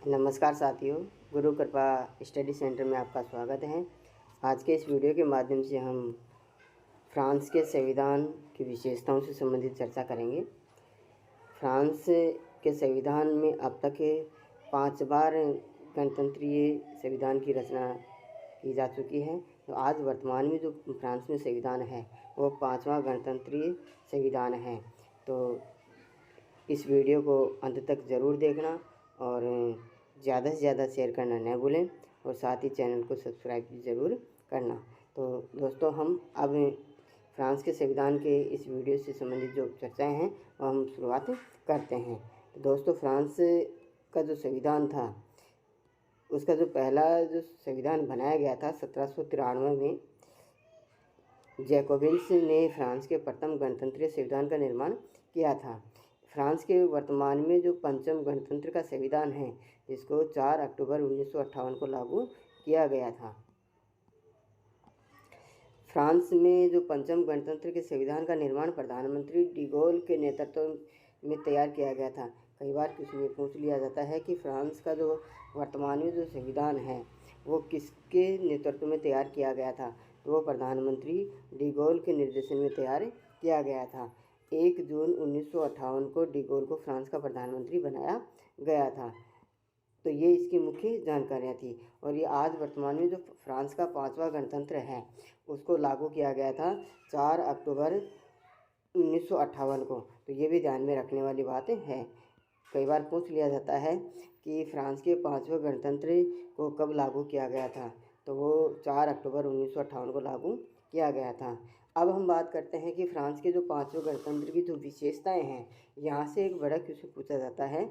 नमस्कार साथियों, गुरु कृपा स्टडी सेंटर में आपका स्वागत है। आज के इस वीडियो के माध्यम से हम फ्रांस के संविधान की विशेषताओं से संबंधित चर्चा करेंगे। फ्रांस के संविधान में अब तक 5 बार गणतंत्रीय संविधान की रचना की जा चुकी है। तो आज वर्तमान में जो फ्रांस में संविधान है वो 5वां गणतंत्रीय संविधान है। तो इस वीडियो को अंत तक ज़रूर देखना और ज़्यादा से ज़्यादा शेयर करना न भूलें और साथ ही चैनल को सब्सक्राइब भी ज़रूर करना। तो दोस्तों, हम अब फ्रांस के संविधान के इस वीडियो से संबंधित जो चर्चाएं हैं वो हम शुरुआत करते हैं। तो दोस्तों, फ्रांस का जो संविधान था उसका जो पहला जो संविधान बनाया गया था 1793 में जैकोबिन्स ने फ्रांस के प्रथम गणतंत्रीय संविधान का निर्माण किया था। फ्रांस के वर्तमान में जो पंचम गणतंत्र का संविधान है जिसको 4 अक्टूबर 1958 को लागू किया गया था। फ्रांस में जो पंचम गणतंत्र के संविधान का निर्माण प्रधानमंत्री डी गॉल के नेतृत्व में तैयार किया गया था। कई बार किसी में पूछ लिया जाता है कि फ्रांस का जो वर्तमान में जो संविधान है वो किसके नेतृत्व में तैयार किया गया था, तो वो प्रधानमंत्री डी गॉल के निर्देशन में तैयार किया गया था। 1 जून 1958 को डी गॉल को फ्रांस का प्रधानमंत्री बनाया गया था। तो ये इसकी मुख्य जानकारियाँ थी। और ये आज वर्तमान में जो फ्रांस का 5वां गणतंत्र है उसको लागू किया गया था 4 अक्टूबर 1958 को। तो ये भी ध्यान में रखने वाली बात है। कई बार पूछ लिया जाता है कि फ्रांस के 5वें गणतंत्र को कब लागू किया गया था, तो वो 4 अक्टूबर 1958 को लागू किया गया था। अब हम बात करते हैं कि फ्रांस के जो 5वें गणतंत्र की जो विशेषताएं हैं, यहाँ से एक बड़ा क्वेश्चन पूछा जाता है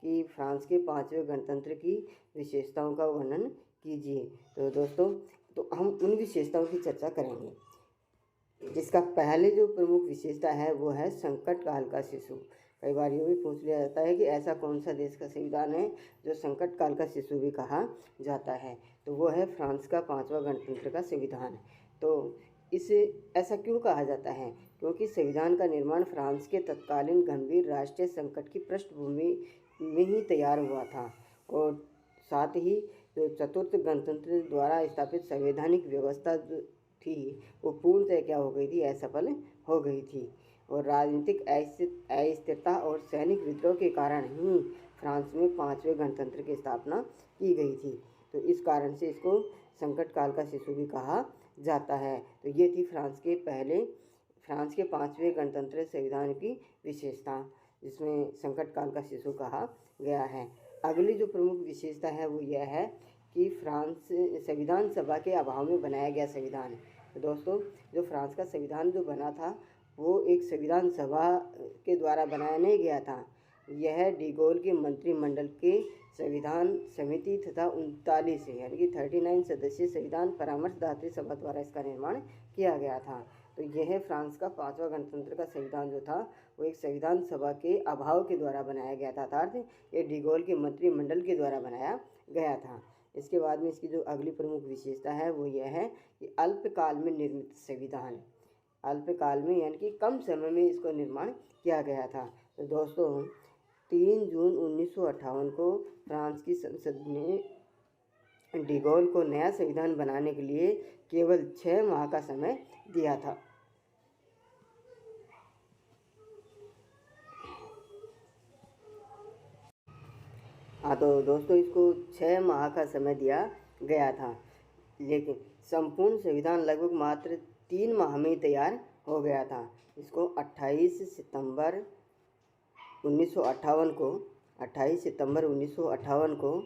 कि फ्रांस के 5वें गणतंत्र की विशेषताओं का वर्णन कीजिए। तो दोस्तों, तो हम उन विशेषताओं की चर्चा करेंगे जिसका पहले जो प्रमुख विशेषता है वो है संकट काल का शिशु। कई बार ये भी पूछ लिया जाता है कि ऐसा कौन सा देश का संविधान है जो संकट काल का शिशु भी कहा जाता है, तो वो है फ्रांस का 5वां गणतंत्र का संविधान। तो इसे ऐसा क्यों कहा जाता है? क्योंकि संविधान का निर्माण फ्रांस के तत्कालीन गंभीर राष्ट्रीय संकट की पृष्ठभूमि में ही तैयार हुआ था और साथ ही जो चतुर्थ गणतंत्र द्वारा स्थापित संवैधानिक व्यवस्था थी वो पूर्णतः क्या हो गई थी, असफल हो गई थी। और राजनीतिक अस्थिरता और सैनिक विद्रोह के कारण ही फ्रांस में 5वें गणतंत्र की स्थापना की गई थी। तो इस कारण से इसको संकट काल का शिशु भी कहा जाता है। तो ये थी फ्रांस के 5वें गणतंत्र संविधान की विशेषता, जिसमें संकट काल का शिशु कहा गया है। अगली जो प्रमुख विशेषता है वो यह है कि फ्रांस संविधान सभा के अभाव में बनाया गया संविधान। तो दोस्तों, जो फ्रांस का संविधान जो बना था वो एक संविधान सभा के द्वारा बनाया नहीं गया था। यह डी गॉल के मंत्रिमंडल के संविधान समिति तथा 39 यानी कि 39 सदस्यीय संविधान परामर्शदात्री सभा द्वारा इसका निर्माण किया गया था। तो यह फ्रांस का 5वां गणतंत्र का संविधान जो था वो एक संविधान सभा के अभाव के द्वारा बनाया गया था, अर्थात ये डी गॉल के मंत्रिमंडल के द्वारा बनाया गया था। इसके बाद में इसकी जो अगली प्रमुख विशेषता है वो यह है कि अल्पकाल में निर्मित संविधान, अल्पकाल में यानी कि कम समय में इसको निर्माण किया गया था। तो दोस्तों, 3 जून 1958 को फ्रांस की संसद ने डी गॉल को नया संविधान बनाने के लिए केवल 6 माह का समय दिया था। हाँ, तो दोस्तों, इसको 6 माह का समय दिया गया था, लेकिन संपूर्ण संविधान लगभग मात्र 3 माह में तैयार हो गया था। इसको 28 सितंबर 1958 को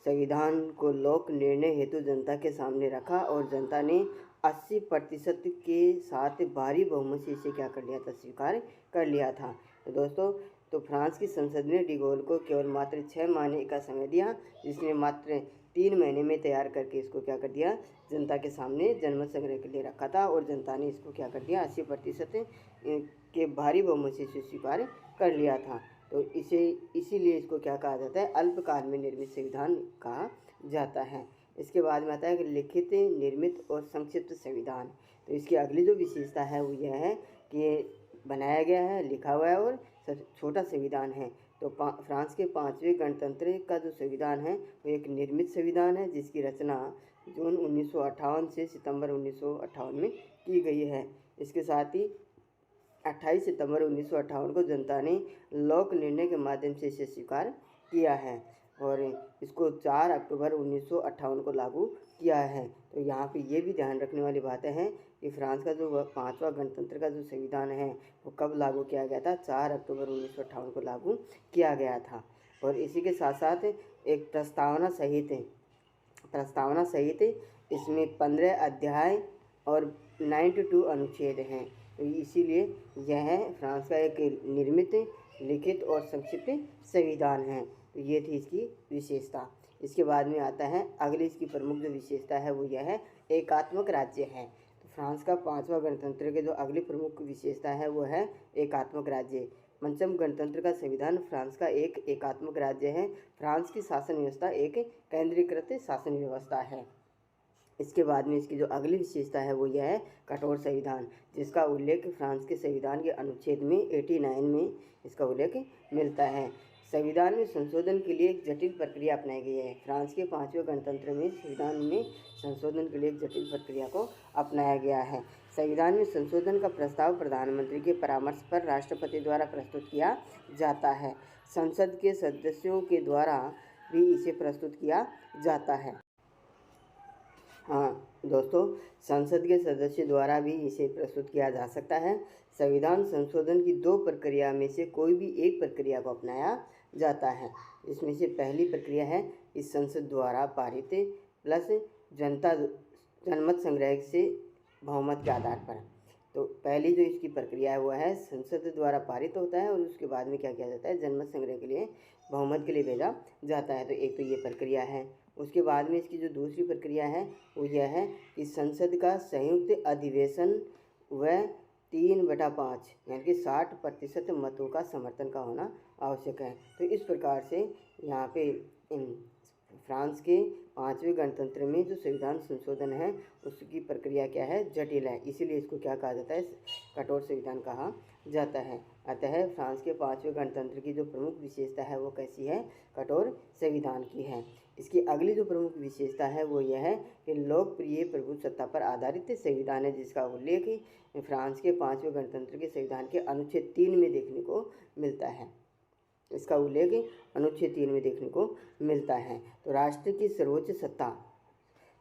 संविधान को लोक निर्णय हेतु जनता के सामने रखा और जनता ने 80% के साथ भारी बहुमत से इसे क्या कर लिया था, स्वीकार कर लिया था। तो दोस्तों, तो फ्रांस की संसद ने डी गॉल को केवल मात्र 6 महीने का समय दिया, जिसने मात्र 3 महीने में तैयार करके इसको क्या कर दिया, जनता के सामने जनमत संग्रह के लिए रखा था और जनता ने इसको क्या कर दिया, 80% के भारी बहुमत से स्वीकार कर लिया था। तो इसीलिए इसको क्या कहा जाता है, अल्पकाल में निर्मित संविधान कहा जाता है। इसके बाद में आता है कि लिखित, निर्मित और संक्षिप्त संविधान। तो इसकी अगली जो विशेषता है वो यह है कि बनाया गया है, लिखा हुआ है और छोटा संविधान है। तो फ्रांस के 5वें गणतंत्र का जो संविधान है वो एक निर्मित संविधान है, जिसकी रचना जून 1958 से सितंबर 1958 में की गई है। इसके साथ ही 28 सितंबर 1958 को जनता ने लोक निर्णय के माध्यम से इसे स्वीकार किया है और इसको 4 अक्टूबर 1958 को लागू किया है। तो यहाँ पे ये भी ध्यान रखने वाली बातें हैं कि फ्रांस का जो 5वां गणतंत्र का जो संविधान है वो कब लागू किया गया था, 4 अक्टूबर 1958 को लागू किया गया था। और इसी के साथ साथ एक प्रस्तावना सहित इसमें 15 अध्याय और 92 अनुच्छेद हैं। तो इसीलिए यह फ्रांस का एक निर्मित, लिखित और संक्षिप्त संविधान है। तो ये थी इसकी विशेषता। इसके बाद में आता है अगली इसकी प्रमुख जो विशेषता है वो यह है एकात्मक राज्य है। तो फ्रांस का 5वां गणतंत्र के जो अगली प्रमुख विशेषता है वो है एकात्मक राज्य। पंचम गणतंत्र का संविधान फ्रांस का एक एकात्मक राज्य है। फ्रांस की शासन व्यवस्था एक केंद्रीकृत शासन व्यवस्था है। इसके बाद में इसकी जो अगली विशेषता है वो यह है कठोर संविधान, जिसका उल्लेख फ्रांस के संविधान के अनुच्छेद में 89 में इसका उल्लेख मिलता है। संविधान में संशोधन के लिए एक जटिल प्रक्रिया अपनाई गई है। फ्रांस के 5वें गणतंत्र में संविधान में संशोधन के लिए एक जटिल प्रक्रिया को अपनाया गया है। संविधान में संशोधन का प्रस्ताव प्रधानमंत्री के परामर्श पर राष्ट्रपति द्वारा प्रस्तुत किया जाता है। संसद के सदस्यों के द्वारा भी इसे प्रस्तुत किया जाता है। हाँ दोस्तों, संसद के सदस्य द्वारा भी इसे प्रस्तुत किया जा सकता है। संविधान संशोधन की 2 प्रक्रिया में से कोई भी एक प्रक्रिया को अपनाया जाता है। इसमें से पहली प्रक्रिया है इस संसद द्वारा पारित प्लस जनमत संग्रह से बहुमत के आधार पर। तो पहली जो इसकी प्रक्रिया है वो है संसद द्वारा पारित होता है और उसके बाद में क्या किया जाता है, जनमत संग्रह के लिए बहुमत के लिए भेजा जाता है। तो एक तो ये प्रक्रिया है। उसके बाद में इसकी जो दूसरी प्रक्रिया है वो यह है कि संसद का संयुक्त अधिवेशन व 3/5 यानी कि 60% मतों का समर्थन का होना आवश्यक है। तो इस प्रकार से यहाँ पे फ्रांस के 5वें गणतंत्र में जो संविधान संशोधन है उसकी प्रक्रिया क्या है, जटिल है। इसीलिए इसको क्या कहा जाता है, कठोर संविधान कहा जाता है। अतः फ्रांस के 5वें गणतंत्र की जो प्रमुख विशेषता है वो कैसी है, कठोर संविधान की है। इसकी अगली जो प्रमुख विशेषता है वो यह है कि लोकप्रिय प्रभुसत्ता पर आधारित संविधान है, जिसका उल्लेख फ्रांस के 5वें गणतंत्र के संविधान के अनुच्छेद 3 में देखने को मिलता है। इसका उल्लेख अनुच्छेद 3 में देखने को मिलता है। तो राष्ट्र की सर्वोच्च सत्ता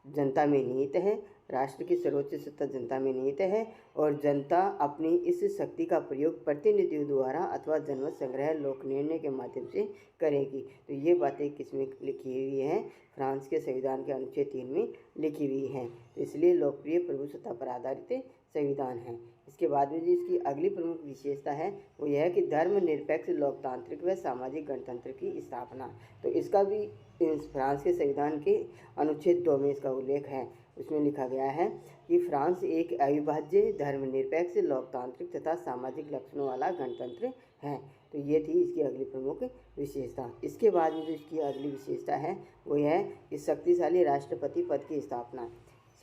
जनता में निहित है। राष्ट्र की सर्वोच्च सत्ता जनता में निहित है और जनता अपनी इस शक्ति का प्रयोग प्रतिनिधियों द्वारा अथवा जनमत संग्रह लोक निर्णय के माध्यम से करेगी। तो ये बातें किसमें लिखी हुई हैं, फ्रांस के संविधान के अनुच्छेद 3 में लिखी हुई हैं। तो इसलिए लोकप्रिय प्रभुसत्ता पर आधारित संविधान है। इसके बाद में जो इसकी अगली प्रमुख विशेषता है वो यह है कि धर्मनिरपेक्ष लोकतांत्रिक व सामाजिक गणतंत्र की स्थापना। तो इसका भी फ्रांस के संविधान के अनुच्छेद 2 में इसका उल्लेख है। उसमें लिखा गया है कि फ्रांस एक अविभाज्य धर्मनिरपेक्ष लोकतांत्रिक तथा सामाजिक लक्षणों वाला गणतंत्र है। तो ये थी इसकी अगली प्रमुख विशेषता। इसके बाद में जो इसकी अगली विशेषता है वो यह है कि शक्तिशाली राष्ट्रपति पद की स्थापना।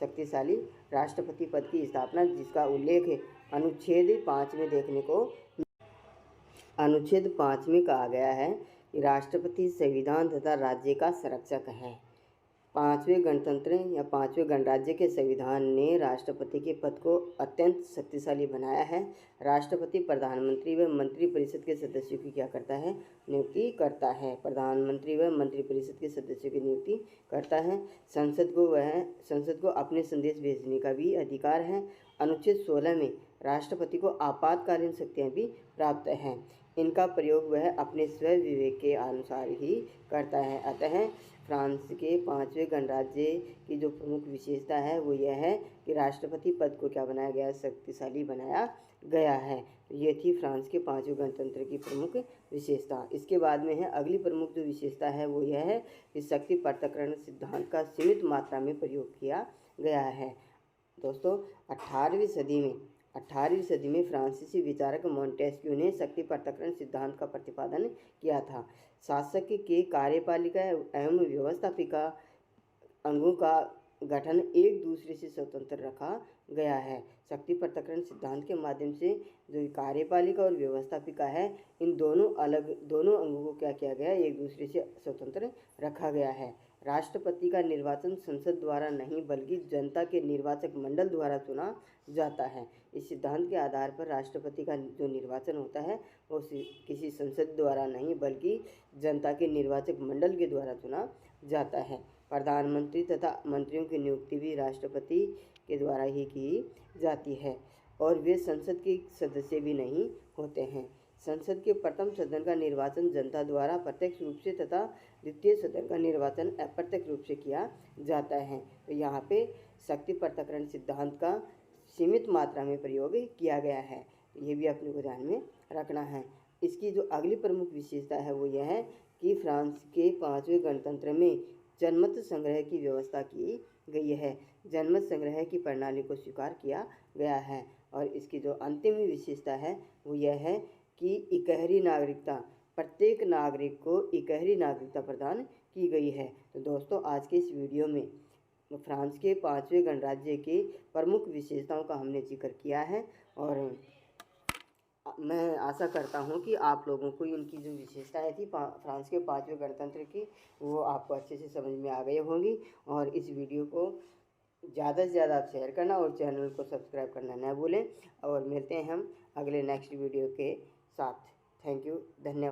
शक्तिशाली राष्ट्रपति पद की स्थापना, जिसका उल्लेख अनुच्छेद 5 में देखने को अनुच्छेद 5 में कहा गया है कि राष्ट्रपति संविधान तथा राज्य का संरक्षक है। 5वें गणतंत्र या 5वें गणराज्य के संविधान ने राष्ट्रपति के पद को अत्यंत शक्तिशाली बनाया है। राष्ट्रपति प्रधानमंत्री व मंत्रिपरिषद के सदस्यों की क्या करता है, नियुक्ति करता है। प्रधानमंत्री व मंत्रिपरिषद के सदस्यों की नियुक्ति करता है। संसद को अपने संदेश भेजने का भी अधिकार है। अनुच्छेद 16 में राष्ट्रपति को आपातकालीन शक्तियाँ भी प्राप्त हैं। इनका प्रयोग वह अपने स्व विवेक के अनुसार ही करता है। अतः फ्रांस के 5वें गणराज्य की जो प्रमुख विशेषता है वो यह है कि राष्ट्रपति पद को क्या बनाया गया, शक्तिशाली बनाया गया है। ये थी फ्रांस के 5वें गणतंत्र की प्रमुख विशेषता। इसके बाद में है अगली प्रमुख जो विशेषता है वो यह है कि शक्ति पृथक्करण सिद्धांत का सीमित मात्रा में प्रयोग किया गया है। दोस्तों 18वीं सदी में फ्रांसीसी विचारक मोंटेस्क्यू ने शक्ति पृथक्करण सिद्धांत का प्रतिपादन किया था। शासक के कार्यपालिका एवं व्यवस्थापिका अंगों का गठन एक दूसरे से स्वतंत्र रखा गया है। शक्ति पृथक्करण सिद्धांत के माध्यम से जो कार्यपालिका और व्यवस्थापिका है, इन दोनों अंगों को क्या किया गया, एक दूसरे से स्वतंत्र रखा गया है। राष्ट्रपति का निर्वाचन संसद द्वारा नहीं बल्कि जनता के निर्वाचक मंडल द्वारा चुना जाता है। इस सिद्धांत के आधार पर राष्ट्रपति का जो निर्वाचन होता है वो किसी संसद द्वारा नहीं बल्कि जनता के निर्वाचक मंडल के द्वारा चुना जाता है। प्रधानमंत्री तथा मंत्रियों की नियुक्ति भी राष्ट्रपति के द्वारा ही की जाती है और वे संसद के सदस्य भी नहीं होते हैं। संसद के प्रथम सदन का निर्वाचन जनता द्वारा प्रत्यक्ष रूप से तथा द्वितीय सदन का निर्वाचन अप्रत्यक्ष रूप से किया जाता है। तो यहाँ पे शक्ति पृथक्करण सिद्धांत का सीमित मात्रा में प्रयोग किया गया है, ये भी अपने को ध्यान में रखना है। इसकी जो अगली प्रमुख विशेषता है वो यह है कि फ्रांस के 5वें गणतंत्र में जनमत संग्रह की व्यवस्था की गई है। जनमत संग्रह की प्रणाली को स्वीकार किया गया है। और इसकी जो अंतिम विशेषता है वो यह है कि इकहरी नागरिकता, प्रत्येक नागरिक को इकहरी नागरिकता प्रदान की गई है। तो दोस्तों, आज के इस वीडियो में फ्रांस के 5वें गणराज्य के प्रमुख विशेषताओं का हमने जिक्र किया है और मैं आशा करता हूं कि आप लोगों को इनकी जो विशेषताएं थी फ्रांस के 5वें गणतंत्र की, वो आपको अच्छे से समझ में आ गई होंगी। और इस वीडियो को ज़्यादा से ज़्यादा आप शेयर करना और चैनल को सब्सक्राइब करना न भूलें। और मिलते हैं हम अगले नेक्स्ट वीडियो के साथ। थैंक यू, धन्यवाद।